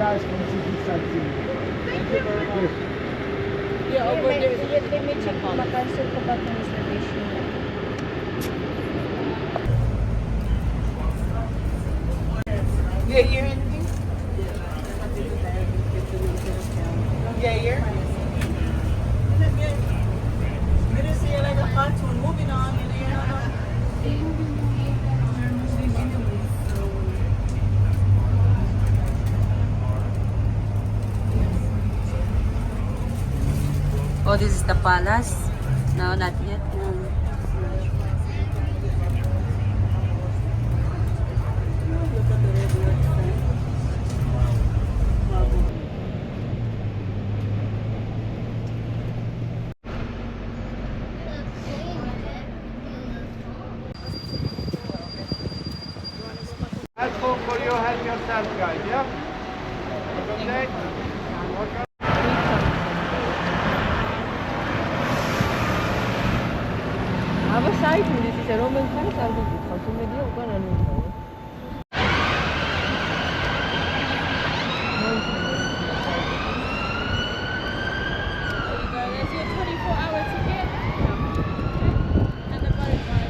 guys come see this sightseeing. Thank you very much. Yeah, over there is Let me check kung makancel ko ba itong reservation. Yeah, you're in here? Yeah, you're. You didn't see it like a cartoon. Moving on, you know. Oh, this is the palace? No, not yet. No. Look at the red sign. Help for you, help yourself, guys, yeah? Okay? Okay. Aber Seiten, das ist ja Roman Kaiserl, kannst du mit dir auch gar nicht schauen. That's your 24-hour ticket? And the butterfly.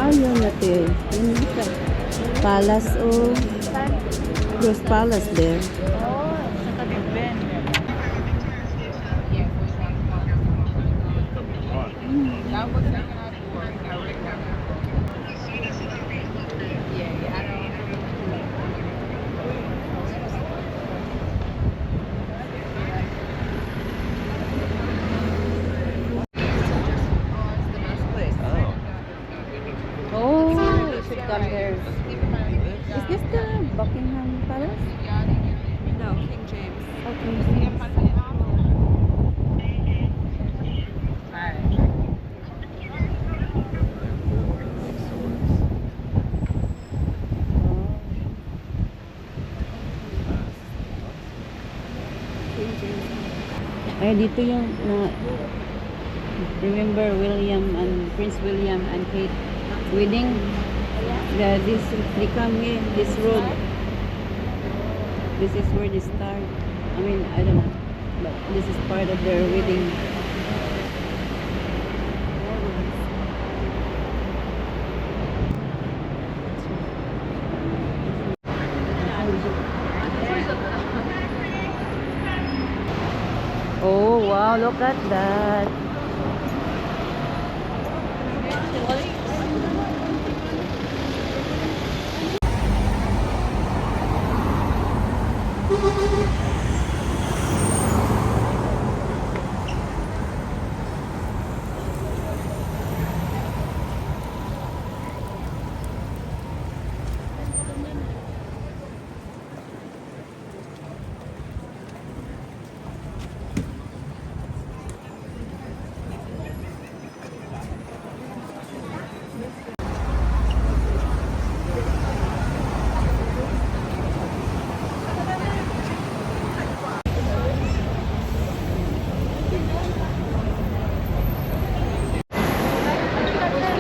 Yun natin. Yun sa palace o Rose Palace there. Oh, sa Kabigben. Oh, we should come there. Is this the Buckingham Palace? No, King James. Okay. Ay, dito yung remember William and Prince William and Kate wedding. This they come here, this road. This is where they start. I mean, I don't know, but this is part of their wedding. Wow, look at that.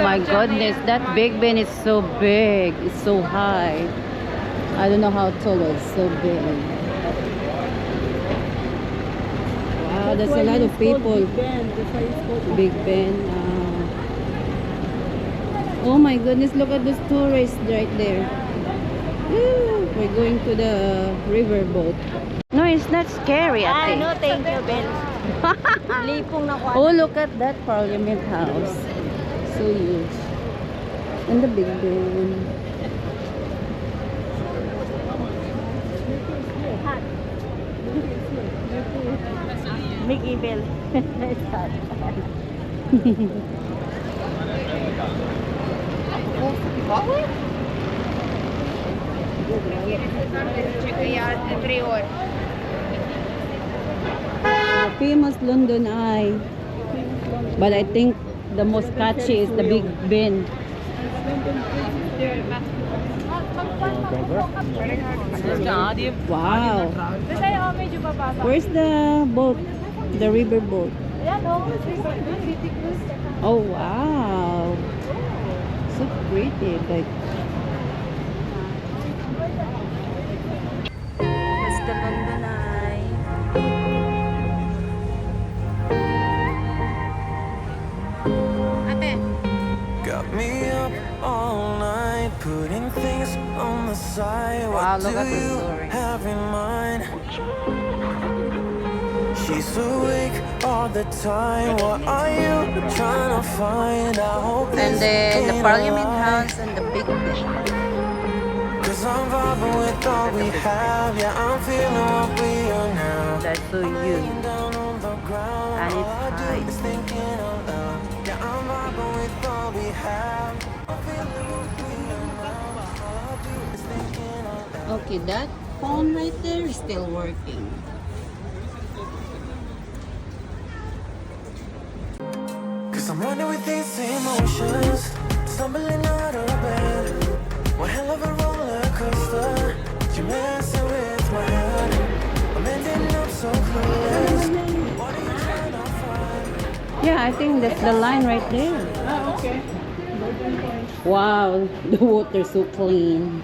My goodness, that Big Ben is so big. It's so high. I don't know how tall it's so big. Wow, there's a lot of people. Big Ben. Oh my goodness, look at those tourists right there. Woo, we're going to the river boat. No, it's not scary, I think. no, thank you, Ben. Lipong na kwa. Oh, look at that Parliament House. So huge. And the Big Ben. Mickey Bell. It's hot. Famous London Eye. But I think the most catchy is the Big Ben. Wow. Where's the boat? The river boat. Oh wow. So pretty. Like It's the London Eye. Got me up all night, putting things on the side. Wow, What look do at this you story. have in mind? She's awake all the time. What are you trying to find? I hope and this then the ain't Parliament a lie. House and the Big Ben. 'Cause I'm vibing with all we have. Yeah, I'm feeling what we are now. That's so huge. Laying down on the ground. And it's All I do high. is thinking out loud. Yeah, I'm vibing with all we have. I'm feeling what we are now. All I do is thinking out loud. Okay, that phone right there is still working. Cause I'm running with these emotions, stumbling out of bed. One hell of a roller coaster. You're messing with my head. I'm ending up so close. What are you trying to find? Yeah, I think that's the line right there. okay. Wow, the water's so clean.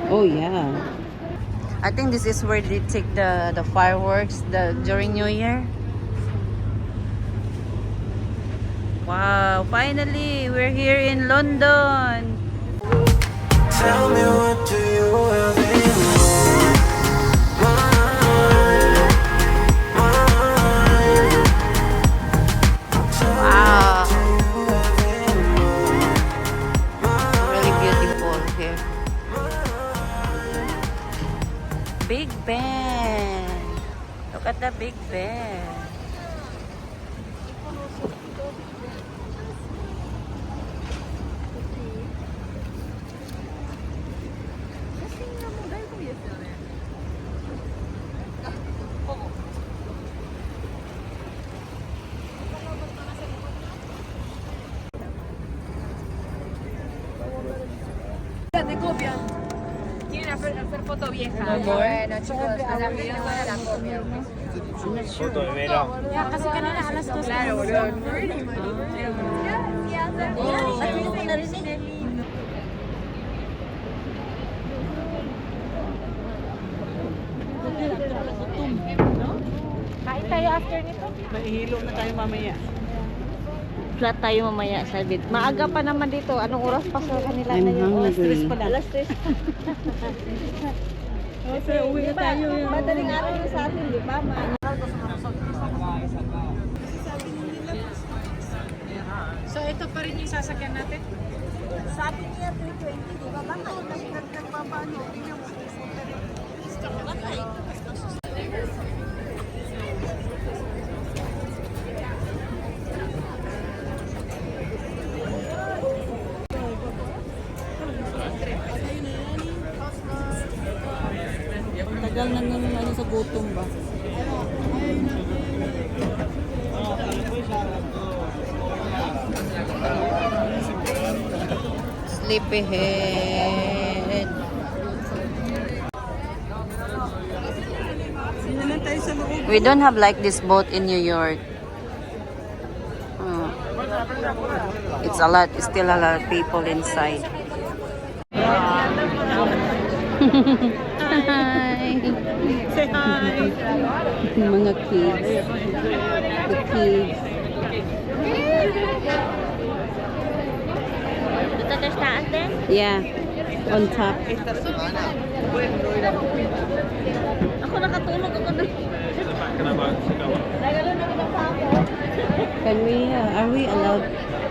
Oh yeah. I think this is where they take the fireworks during New Year. Wow, finally we're here in London. Tell me, what do you have in Wow. Really beautiful here. Big Ben. Look at the Big Ben. De copia. Quieren hacer foto vieja. Bueno, chicos, a la vida de la copia. Ya, casi que nada, las dos. Claro, boludo. Kain tayo after nito. Mahihilo na tayo mamaya. Flat tayo mamaya sa bit. Maaga pa naman dito. Anong oras pa sa kanila I'm na yun? hungry. Alas 3 pala. Alas 3. Kasi uwi na tayo. Madaling araw na sa atin, di ba? So, ito pa rin yung sasakyan natin? Sabi niya 320, di ba? Baka nagpapaano. Baka tagal na nung ano sa gutom ba? Sleepyhead. We don't have like this boat in New York. It's a lot. It's still a lot of people inside. Hi. Say hi. Mga kids. The kids. Dito tayo sa taas din? Yeah. On top. Ako nakatulog ako doon. Can we, are we allowed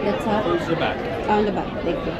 the top? Towards the back. On the back. Thank you.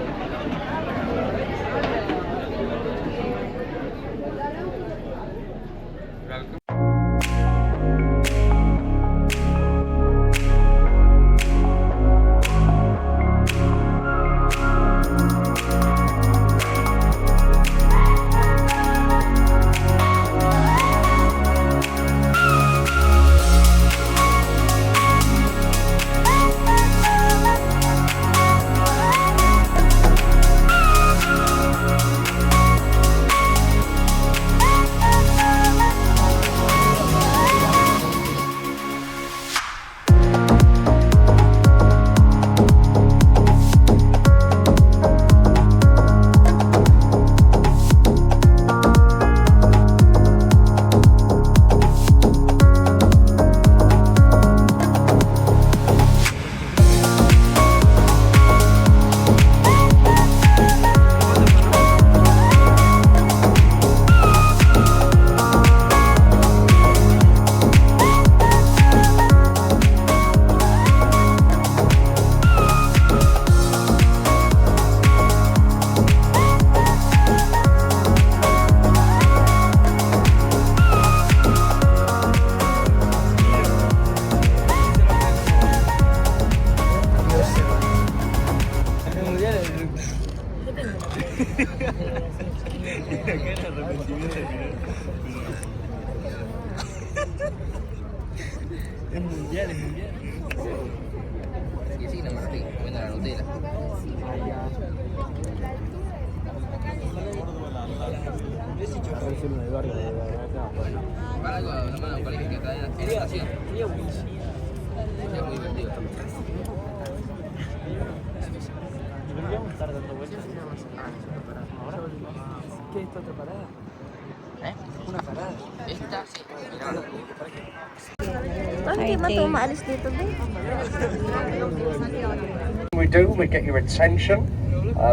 Es mundial, es mundial. Y sí, la marrón, buena la Nutella. Para algo, una mano colegio que trae la estación. Es muy divertido. Deberíamos estar dando vueltas. ¿Qué es esta otra parada? ¿Eh? Una parada. Esta, sí. Bakit ba ito maalis dito din? We get your attention.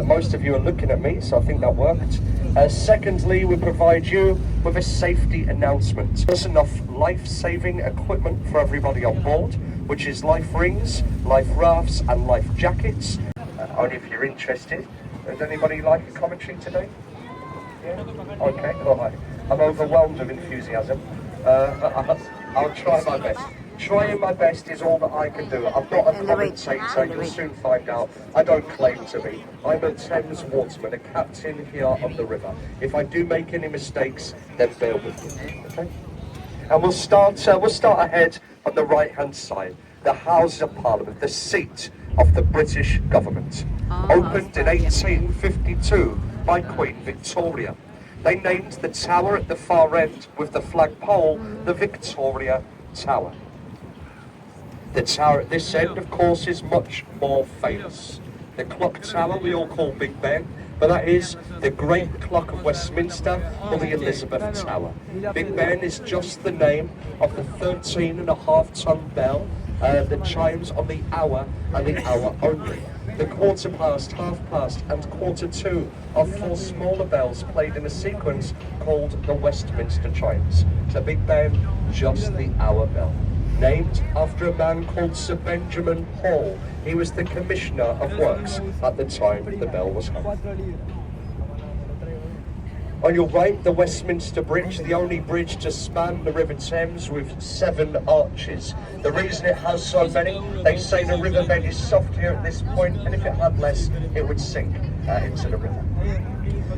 Most of you are looking at me, so I think that worked. Secondly, we provide you with a safety announcement. There's enough life-saving equipment for everybody on board, which is life rings, life rafts, and life jackets. Only if you're interested. Does anybody like a commentary today? Yeah? Okay, all right. I'm overwhelmed with enthusiasm. I'll try my best. Trying my best is all that I can do. I'm not a commentator, you'll soon find out. I don't claim to be. I'm a Thames waterman, a captain here on the river. If I do make any mistakes, then bear with me, okay? And we'll start ahead on the right-hand side. The Houses of Parliament, the seat of the British government. Opened in 1852 by Queen Victoria. They named the tower at the far end with the flagpole the Victoria Tower. The tower at this end, of course, is much more famous. The clock tower we all call Big Ben, but that is the Great Clock of Westminster or the Elizabeth Tower. Big Ben is just the name of the 13.5-ton bell the chimes on the hour and the hour only. The quarter past, half past and quarter to are 4 smaller bells played in a sequence called the Westminster Chimes. So Big Ben, just the hour bell. Named after a man called Sir Benjamin Hall. He was the Commissioner of Works at the time the bell was hung. On your right, the Westminster Bridge, the only bridge to span the River Thames with 7 arches. The reason it has so many, they say the riverbed is soft here at this point, and if it had less, it would sink into the river.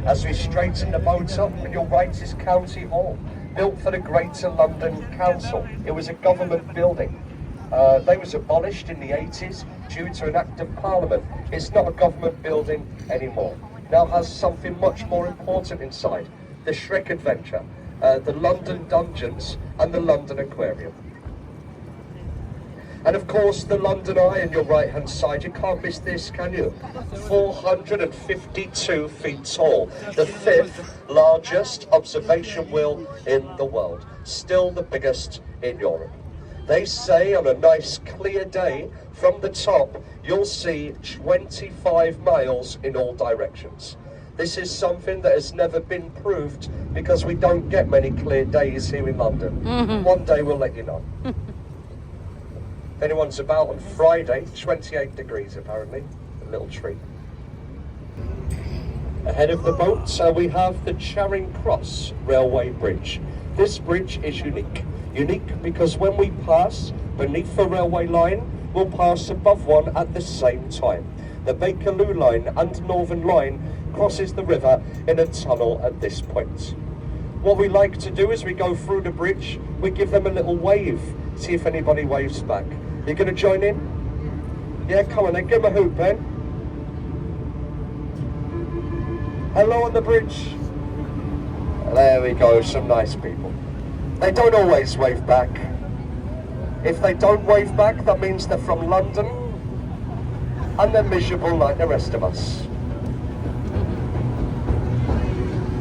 As we straighten the boat up, on your right is County Hall, built for the Greater London Council. It was a government building. They was abolished in the 80s due to an act of Parliament. It's not a government building anymore. Now has something much more important inside, the Shrek Adventure, the London Dungeons and the London Aquarium. And of course the London Eye on your right hand side, you can't miss this, can you? 452 feet tall, the 5th largest observation wheel in the world, still the biggest in Europe. They say on a nice clear day from the top you'll see 25 miles in all directions. This is something that has never been proved because we don't get many clear days here in London. One day we'll let you know. If anyone's about on Friday, 28 degrees apparently, a little treat. Ahead of the boat we have the Charing Cross Railway Bridge. This bridge is unique. Unique because when we pass beneath the railway line, we'll pass above one at the same time. The Bakerloo line and Northern line crosses the river in a tunnel at this point. What we like to do as we go through the bridge, we give them a little wave, see if anybody waves back. You gonna join in? Yeah, come on then, give them a hoop then. Hello on the bridge. There we go, some nice people. They don't always wave back. If they don't wave back, that means they're from London and they're miserable like the rest of us.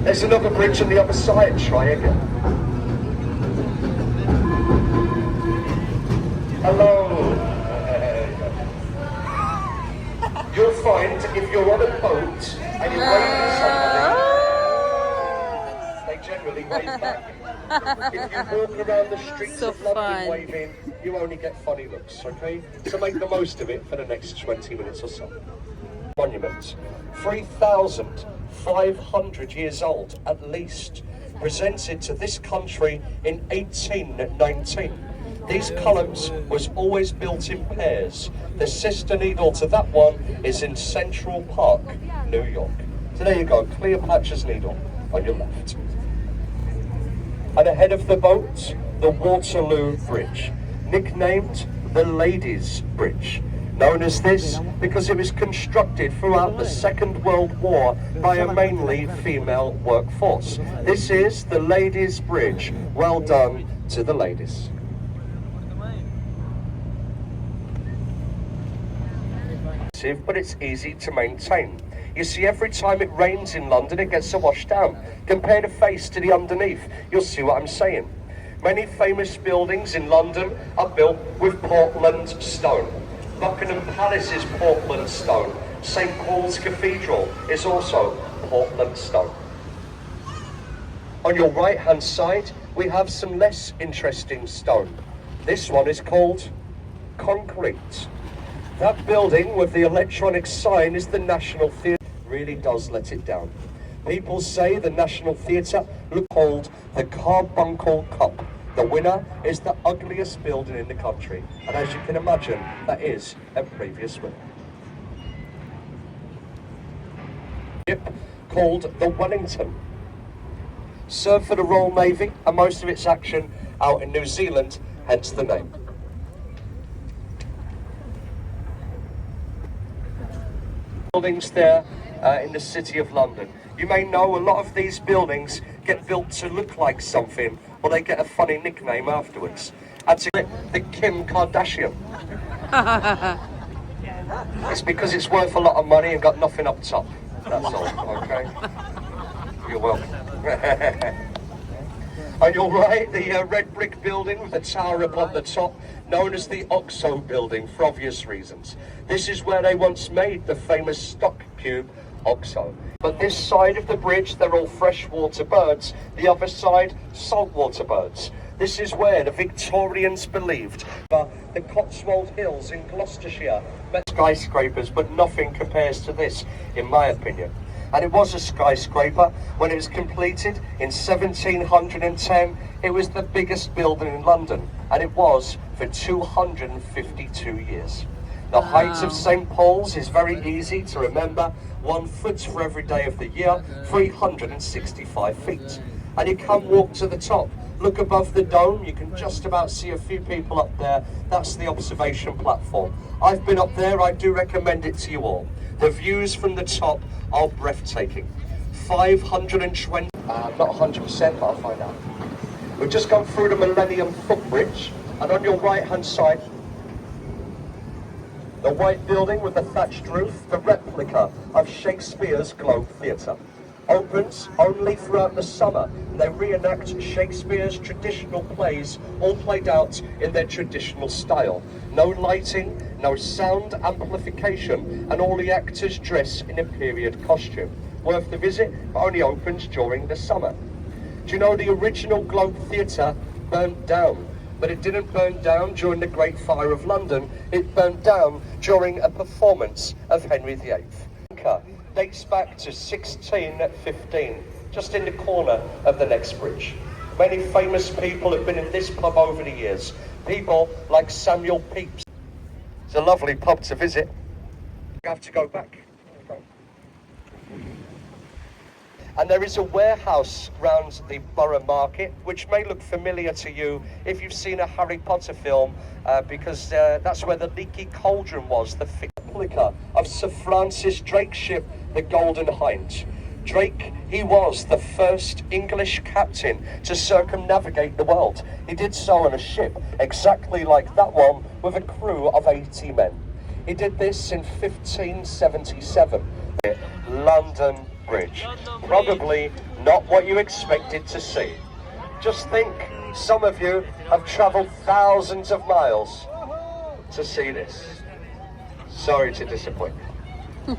There's another bridge on the other side, try again. Hello. You'll find if you're on a boat and you wave at somebody, they generally wave back. If you walk around the streets of London waving, you only get funny looks, okay? So make the most of it for the next 20 minutes or so. Monument, 3,500 years old at least, presented to this country in 1819. These columns was always built in pairs. The sister needle to that one is in Central Park, New York. So there you go, Cleopatra's Needle on your left. And ahead of the boat, the Waterloo Bridge, nicknamed the Ladies' Bridge. Known as this because it was constructed throughout the Second World War by a mainly female workforce. This is the Ladies' Bridge. Well done to the ladies. But it's easy to maintain. You see, every time it rains in London, it gets washed down. Compare the face to the underneath. You'll see what I'm saying. Many famous buildings in London are built with Portland stone. Buckingham Palace is Portland stone. St. Paul's Cathedral is also Portland stone. On your right-hand side, we have some less interesting stone. This one is called concrete. That building with the electronic sign is the National Theatre. Really does let it down. People say the National Theatre look called the Carbuncle Cup. The winner is the ugliest building in the country, and as you can imagine, that is a previous winner. Ship called the Wellington. Served for the Royal Navy, and most of its action out in New Zealand, hence the name. Buildings there in the City of London. You may know a lot of these buildings get built to look like something, or they get a funny nickname afterwards. That's the Kim Kardashian. It's because it's worth a lot of money and got nothing up top. That's all, okay? You're welcome. On your right, the red brick building with the tower up on the top, known as the Oxo building for obvious reasons. This is where they once made the famous stock cube Oxo. But this side of the bridge, they're all freshwater birds. The other side, saltwater birds. This is where the Victorians believed the Cotswold Hills in Gloucestershire. Skyscrapers, but nothing compares to this, in my opinion. And it was a skyscraper. When it was completed in 1710, it was the biggest building in London, and it was for 252 years. The height of St. Paul's is very easy to remember. 1 foot for every day of the year, 365 feet. And you can walk to the top. Look above the dome, you can just about see a few people up there. That's the observation platform. I've been up there, I do recommend it to you all. The views from the top are breathtaking. 520, not 100%, but I'll find out. We've just gone through the Millennium Footbridge, and on your right hand side, the white building with the thatched roof, the replica of Shakespeare's Globe Theatre. Opens only throughout the summer. They reenact Shakespeare's traditional plays, all played out in their traditional style. No lighting, no sound amplification, and all the actors dress in a period costume. Worth the visit, but only opens during the summer. Do you know the original Globe Theatre burnt down? But it didn't burn down during the Great Fire of London, it burnt down during a performance of Henry VIII. Dates back to 1615, just in the corner of the next bridge. Many famous people have been in this pub over the years. People like Samuel Pepys. It's a lovely pub to visit. You have to go back. And there is a warehouse round the Borough Market, which may look familiar to you if you've seen a Harry Potter film, because that's where the Leaky Cauldron was, the replica of Sir Francis Drake's ship, the Golden Hind. Drake, he was the first English captain to circumnavigate the world. He did so on a ship exactly like that one with a crew of 80 men. He did this in 1577. London Bridge. Probably not what you expected to see. Just think, some of you have travelled thousands of miles to see this. Sorry to disappoint you.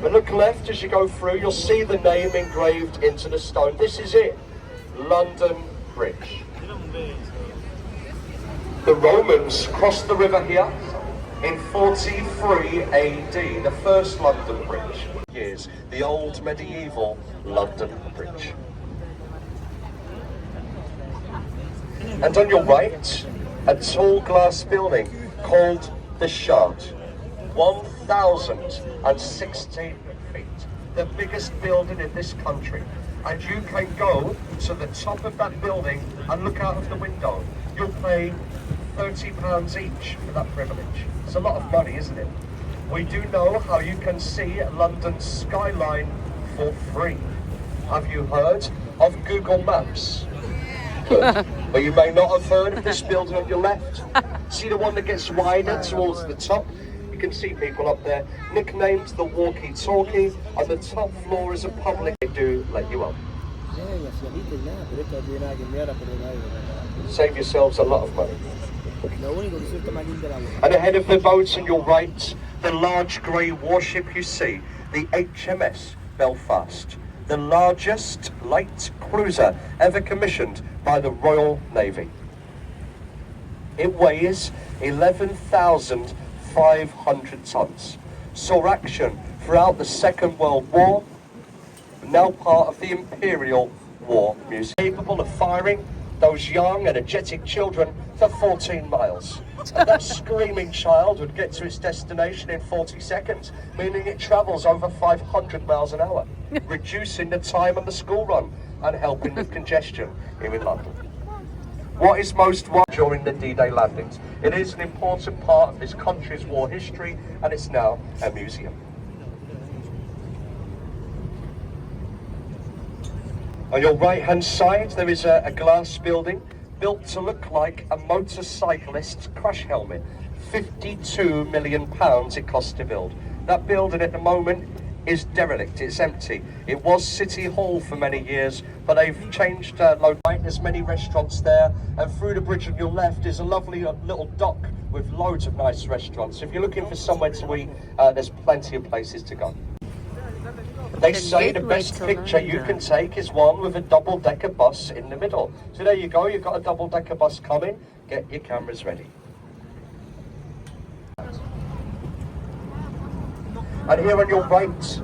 But look left as you go through, you'll see the name engraved into the stone. This is it, London Bridge. The Romans crossed the river here in 43 AD, the first London Bridge. Years, the old medieval London Bridge. And on your right, a tall glass building called the Shard. 1,060 feet, the biggest building in this country. And you can go to the top of that building and look out of the window. You'll pay £30 each for that privilege. It's a lot of money, isn't it? We do know how you can see London's skyline for free. Have you heard of Google Maps? Good. But you may not have heard of this building on your left. See the one that gets wider towards the top? You can see people up there, nicknamed the walkie-talkie. On the top floor is a public. They do let you up. Save yourselves a lot of money. And ahead of the boat on your right, the large grey warship you see, the HMS Belfast, the largest light cruiser ever commissioned by the Royal Navy. It weighs 11,500 tons. Saw action throughout the Second World War, now part of the Imperial War Museum. Capable of firing those young, energetic children for 14 miles. And that screaming child would get to its destination in 40 seconds, meaning it travels over 500 miles an hour, reducing the time on the school run and helping with congestion here in London. What is most watched during the D-Day landings? It is an important part of this country's war history, and it's now a museum. On your right-hand side, there is a glass building built to look like a motorcyclist's crash helmet. £52 million it cost to build. That building at the moment is derelict, it's empty. It was City Hall for many years, but they've changed location. There's many restaurants there, and through the bridge on your left is a lovely little dock with loads of nice restaurants. If you're looking for somewhere to eat, there's plenty of places to go. They say the best picture you can take is one with a double-decker bus in the middle. So there you go, you've got a double-decker bus coming. Get your cameras ready. And here on your right,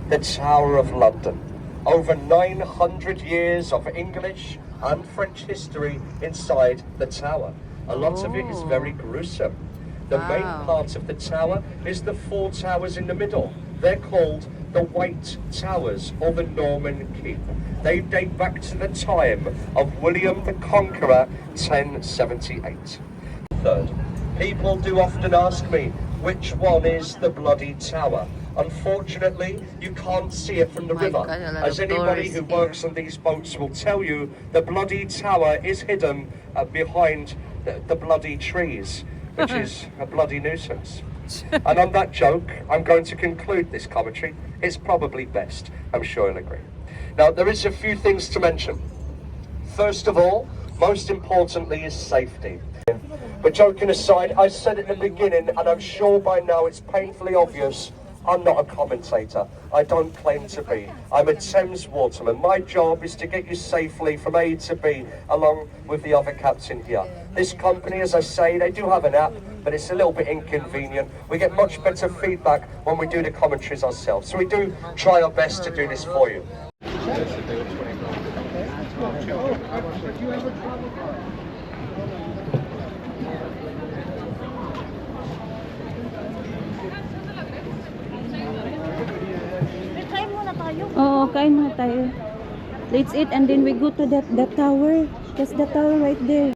the Tower of London. Over 900 years of English and French history inside the tower. A lot of it is very gruesome. The main part of the tower is the 4 towers in the middle. They're called the White Towers, or the Norman Keep. They date back to the time of William the Conqueror, 1078. Third, people do often ask me, which one is the Bloody Tower? Unfortunately, you can't see it from the river. As anybody who works on these boats will tell you, the Bloody Tower is hidden behind the bloody trees, which is a bloody nuisance. And on that joke, I'm going to conclude this commentary. It's probably best, I'm sure you'll agree. Now, there is a few things to mention. First of all, most importantly, is safety. But joking aside, I said at the beginning, and I'm sure by now it's painfully obvious, I'm not a commentator. I don't claim to be. I'm a Thames waterman. My job is to get you safely from A to B, along with the other captain here. This company, as I say, they do have an app, but it's a little bit inconvenient. We get much better feedback when we do the commentaries ourselves. So we do try our best to do this for you. Oo, kain muna tayo. Let's eat and then we go to that tower. That's the tower right there.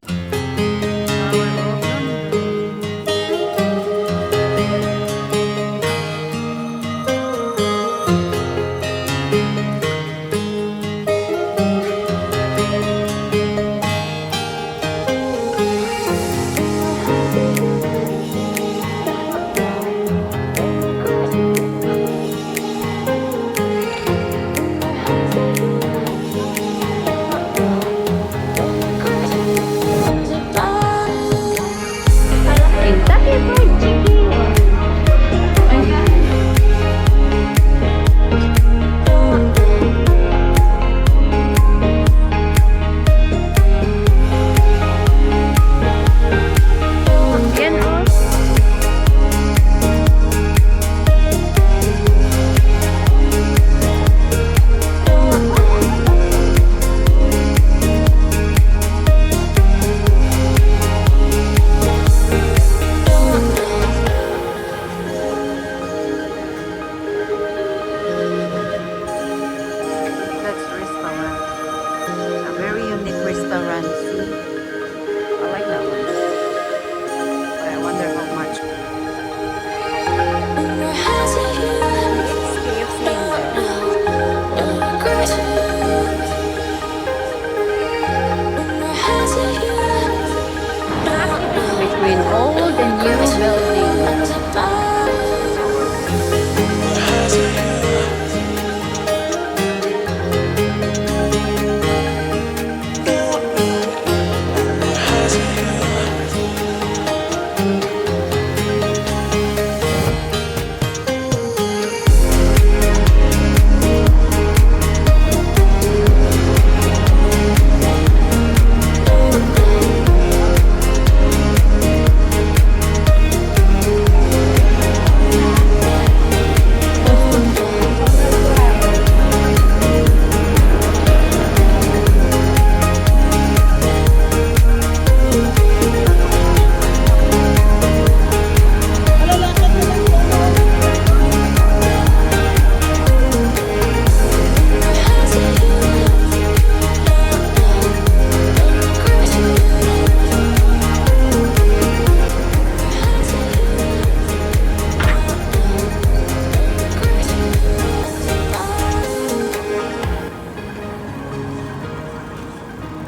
Between old and new buildings.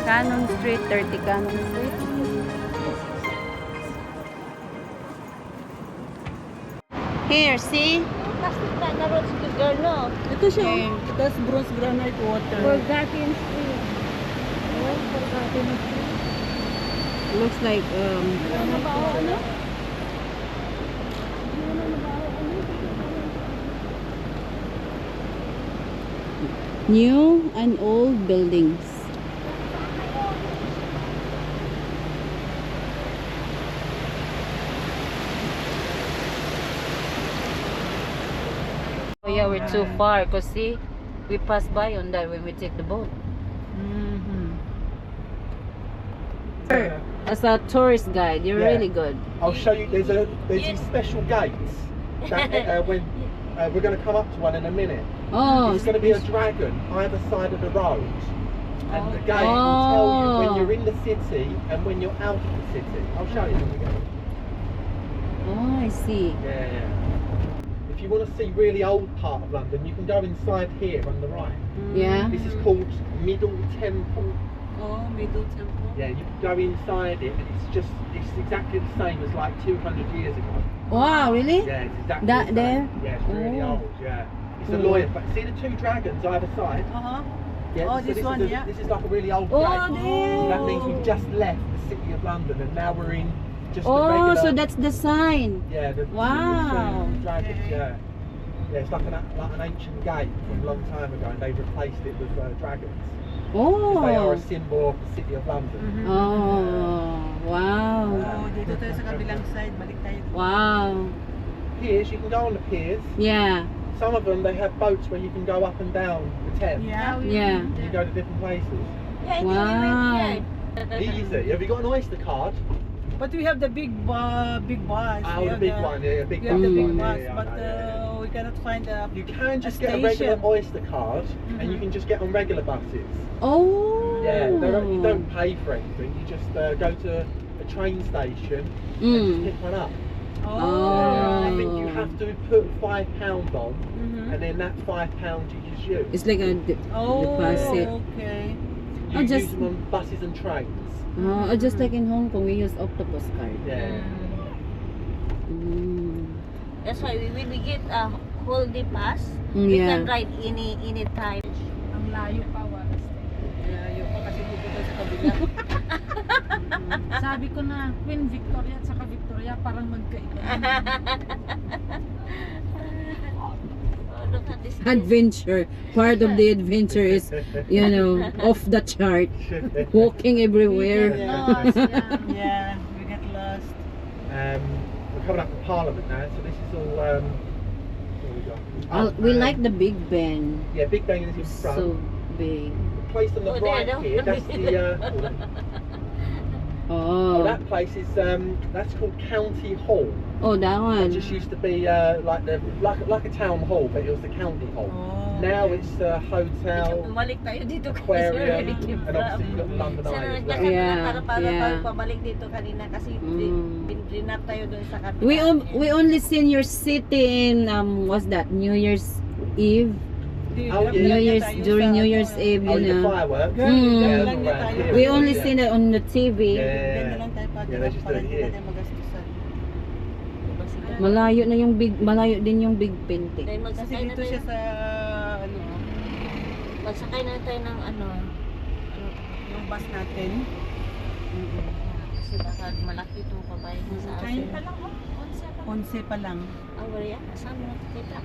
Cannon Street, 30 Cannon Street. Here, see? plastic na rocks girl, no? Ito siya. Tapos bronze granite water. Forgotten Street. Oh, Forgotten Street. Looks like new and old buildings. Oh yeah, we're too far because see, we passed by on that when we take the boat. As a tourist guide, you're Yeah. really good. I'll show you. There's these special gates that when we're going to come up to one in a minute. Oh, It's going to be a dragon either side of the road, and the gate will tell you when you're in the city and when you're out of the city. I'll show you when we go. oh, I see. Yeah. If you want to see really old part of London, you can go inside here on the right. Yeah. This is called Middle Temple. Oh, Middle Temple. Yeah, you can go inside it, and it's exactly the same as like 200 years ago. Wow, really? Yeah, it's exactly That the same. there? Yeah, it's really Oh. old. Yeah, it's a Mm. lawyer. But see the two dragons either side. Yeah, Oh, so this one, yeah. This is like a really old Oh, gate. there. That means we've just left the city of London, and now we're in just the Oh, regular. so that's the sign. Yeah, the Wow. two dragons. Yeah, yeah, it's like an ancient gate from a long time ago, and they've replaced it with dragons. Oh. They are a symbol of the city of London. Oh, wow. Oh, dito tayo sa kabilang side. Balik tayo. Wow. Piers, you can go on the piers. Yeah. Some of them, they have boats where you can go up and down the Thames. Yeah. Yeah. You go to different places. Yeah, I think we Wow. went here. Easy. Have you got an Oyster card? But we have the big bus. Oh, We the have big one. Yeah, big We have the one. big Yeah, bus, yeah, I but know, yeah. we cannot find the. You can just a get a regular station. Oyster card, and you can just get on regular buses. Oh. Yeah, you don't pay for anything. You just go to a train station and just pick one up. Oh. I think you have to put £5 on, Mhm. and then that £5 you just use. It's like a Oh, deposit. okay. You Oh, use just- them on buses and trains. Oh, just like in Hong Kong, we use octopus card. Yeah. That's why when we get a holiday pass, Mm, we yeah. can ride any time. Ang layo pa, walas. Layo pa kasi dito tayo sa kabila. Sabi ko na, Queen Victoria at saka Victoria parang magkaiba. Oh, look at this. Adventure. Part of the adventure is, you know, off the chart. Walking everywhere. Lost, yeah. Yeah, we get lost. We're coming up to Parliament now, so this is all. What have we got? We like the Big Ben. Yeah, Big Ben is in front. So big. The place on the Oh, there, right no? here, that's the. Oh. that place is that's called County Hall. Oh, that It one. just used to be like a town hall, but it was the county hall. Oh, Now okay. it's a hotel, Bumalik tayo dito kasi aquarium, we came and obviously you've got London Sana Eye as well. nagkasama Yeah, na para yeah. tayo pabalik dito kanina kasi Mm. rinap tayo doon sa kabila. We only seen your city in what's that? New Year's Eve. Oh, New yeah. Year's during New Year's Eve, Oh, you the know. fireworks. Girl, Mm. dyan Yeah, lang niya right tayo. here. We only Yeah. seen it on the TV. Dyan na Yeah. lang tayo pa. Yeah, let's just do Para it hindi here. natin magastusan. Malayo na yung malayo din yung Big Pente. Dahil Kasi magsakay na dito tayo, siya sa ano, magsakay na tayo ng ano, yung bus natin. kasi baka malaki ito pabayad na sa atin. pa lang, oh. 11 pa lang. Ah, wala yan? Saan mo nakikita?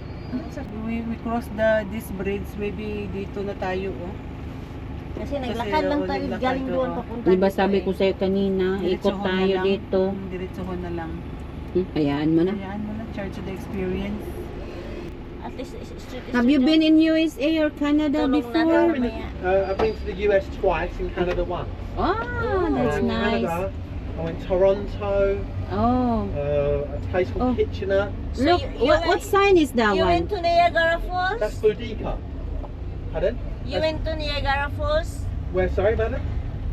We cross this bridge, maybe dito na tayo, oh. Kasi naglakad lang tayo naglakad, galing doon oo. papunta Di ba dito sabi eh. ko sa'yo kanina, ikot Diretsohon na tayo lang. dito. Diretsohon na lang. Hayaan mo na. Ayan mo na, Church of the Experience. At least street is Have you street been lang. in USA or Canada Tulong before? natin mamaya. I've been to the US twice, in Canada once. Oh, that's In nice. Canada, I went to Toronto, Oh. a place called Oh. Kitchener. So Look, what sign is that You one? went to Niagara Falls? That's Boudica. Pardon? You went to Niagara Falls? Where? Sorry, madam.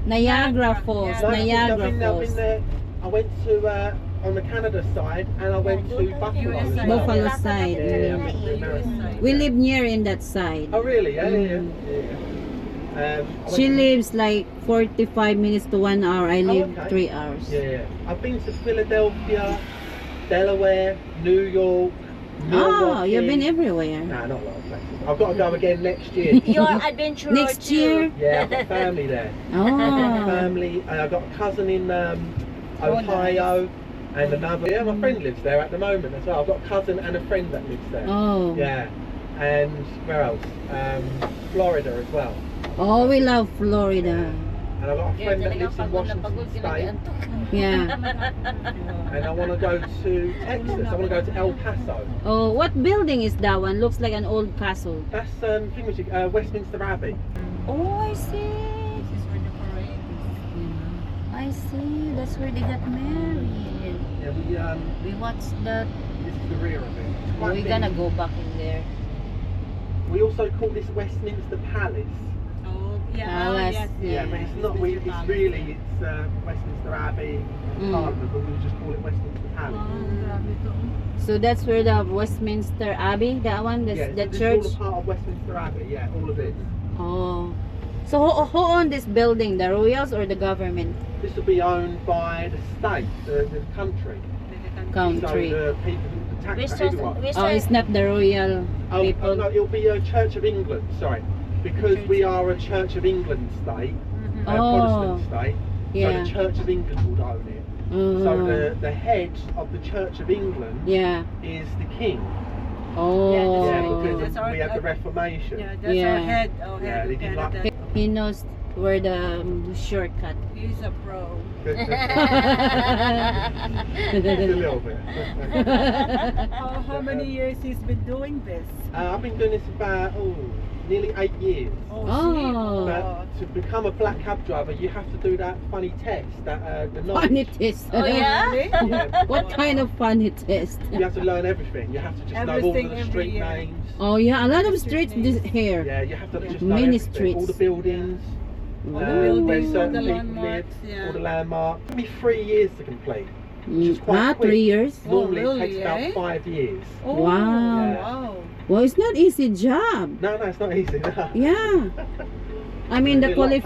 Niagara Falls. No, Niagara I've been Falls. there. I went to on the Canada side, and I went to Buffalo. US as side. well. Buffalo Nilakad side. natin Yeah, kanina yeah, eh. yeah. We live near in that side. Oh, really? Yeah, yeah, Mm. yeah. I went She to- lives like 45 minutes to 1 hour. I live okay. 3 hours. Yeah, yeah. I've been to Philadelphia, Delaware, New York, Oh, you've been everywhere. Nah, not a lot of places. I've got to go again next year. Your adventure Next year? Yeah, I've got family there. Oh. Family. I've got a cousin in Ohio and another. Yeah, my friend lives there at the moment as well. I've got a cousin and a friend that lives there. Oh. Yeah. And where else? Florida as well. Oh, we love Florida. And I've got a friend that lives in Washington State. Yeah. And I want to go to Texas. I want to go to El Paso. Oh, what building is that one? Looks like an old castle. That's Westminster Abbey. Oh, I see. I see. That's where they got married. Yeah, We watched that. this is the rear of it. It's quite We're big. gonna go back in there. We also call this Westminster Palace. Palace. Yeah, but it's not. It's Westminster Abbey, Parliament, but we just call it Westminster Palace. So that's where the Westminster Abbey, that one, the Yeah, this church. is all a part of Westminster Abbey. Yeah, all of it. Oh. So who owned this building? The royals or the government? This will be owned by the state, the country. Country. So the people, the tax, everyone. Oh, it's not the royal people. No, it'll be a Church of England. Sorry, because we are a Church of England state, a Protestant state. Yeah. So the Church of England would own it. So the head of the Church of England is the King. Oh. Yeah, because we have the Reformation. That's our head. Our Yeah, head they of didn't like Canada. He knows where the shortcut. He's a pro. Just a little bit. How many years he's been doing this? I've been doing this about nearly 8 years. Oh. But to become a black cab driver, you have to do that funny test, that the knowledge. Funny test. Oh yeah? Yeah. What kind of funny test? You have to learn everything. You have to just know all Everything of the every street year. names. Oh yeah, a lot of streets here. Yeah, you have to just know Many everything. streets. All the buildings. All the where buildings, all certain the people landmarks, live, yeah. all the landmarks. It took me 3 years to complete, which is quite quick. 3 years? Normally really, it takes about eh? 5 years. Oh, Wow. Wow. Well, it's not easy job. No, it's not easy. No. Yeah. I mean, the There's a lot of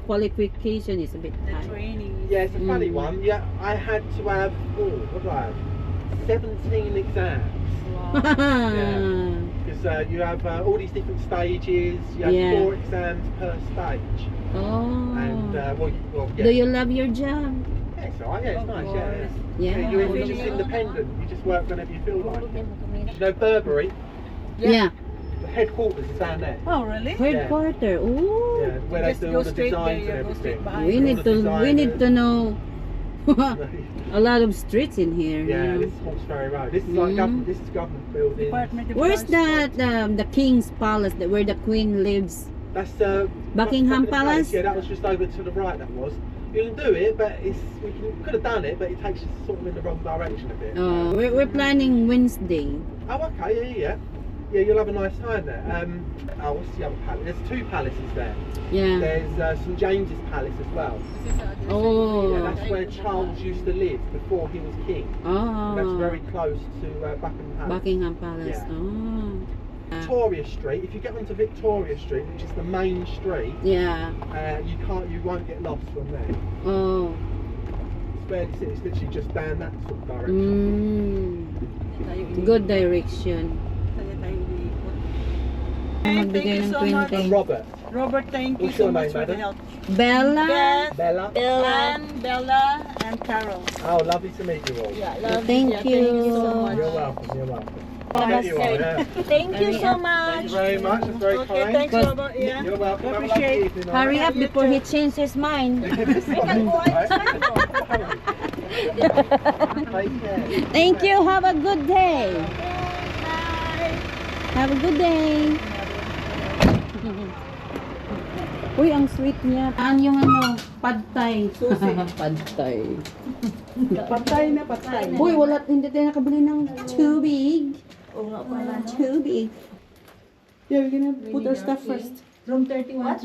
qualification is a bit The high. training. Yeah, it's a funny one. Yeah, I had to have, what do I have? 17 exams. Because you have all these different stages. You have Yeah. 4 exams per stage. Oh. And, yeah. Do you love your job? Yeah, it's alright. Yeah, it's nice. Yeah. Yeah. You're just independent. You just work whenever you feel like it. You know, Burberry, Yeah. the headquarters is down there. Oh, really? Headquarter. Ooh. Yeah, where they Just do go all the straight designs there, and go straight everything. behind. We need to know Yeah, a lot of streets in here. you know. this is Hawkesbury Road. This is like government. This is government building. Department of Where's Transport. that the King's Palace, where the Queen lives? That's Buckingham Palace? Yeah, that was just over to the right. That was. You can do it, but we could have done it, but it takes us sort of in the wrong direction a bit. We're planning Wednesday. Oh, okay, yeah. Yeah, you'll have a nice time there. What's the other palace? There's 2 palaces there. Yeah. There's St James's Palace as well. Oh. Yeah, that's where Charles used to live before he was king. Oh. That's very close to Buckingham Palace. Buckingham Palace. Yeah. Oh. Victoria Street. If you get onto Victoria Street, which is the main street, Yeah. you won't get lost from there. Oh. It's where it's literally just down that sort of direction. Good direction. Thank Magbigay you ng so much. 20. Robert. Robert, thank you What's so your much name, for the madam? help. Bella. Bella. Bella, and Carol. Oh, lovely to meet you all. Thank you. so much. You're welcome. You're welcome. There you are, yeah. Thank you so Thank much. you very much. That's very Okay, kind. thanks, Robert. Yeah. You're welcome. Have a Appreciate lovely it. evening. all Hurry right? up before he changes his mind. Take care. Thank you. Have a good day. Have a good day. Uy, ang sweet niya. Ano yung pad thai? Pad thai. Patay na patay. Uy, hindi tayo nakabili ng tubig. Oo nga pala. Tubig. Yeah, we're gonna put our stuff first. Room 31.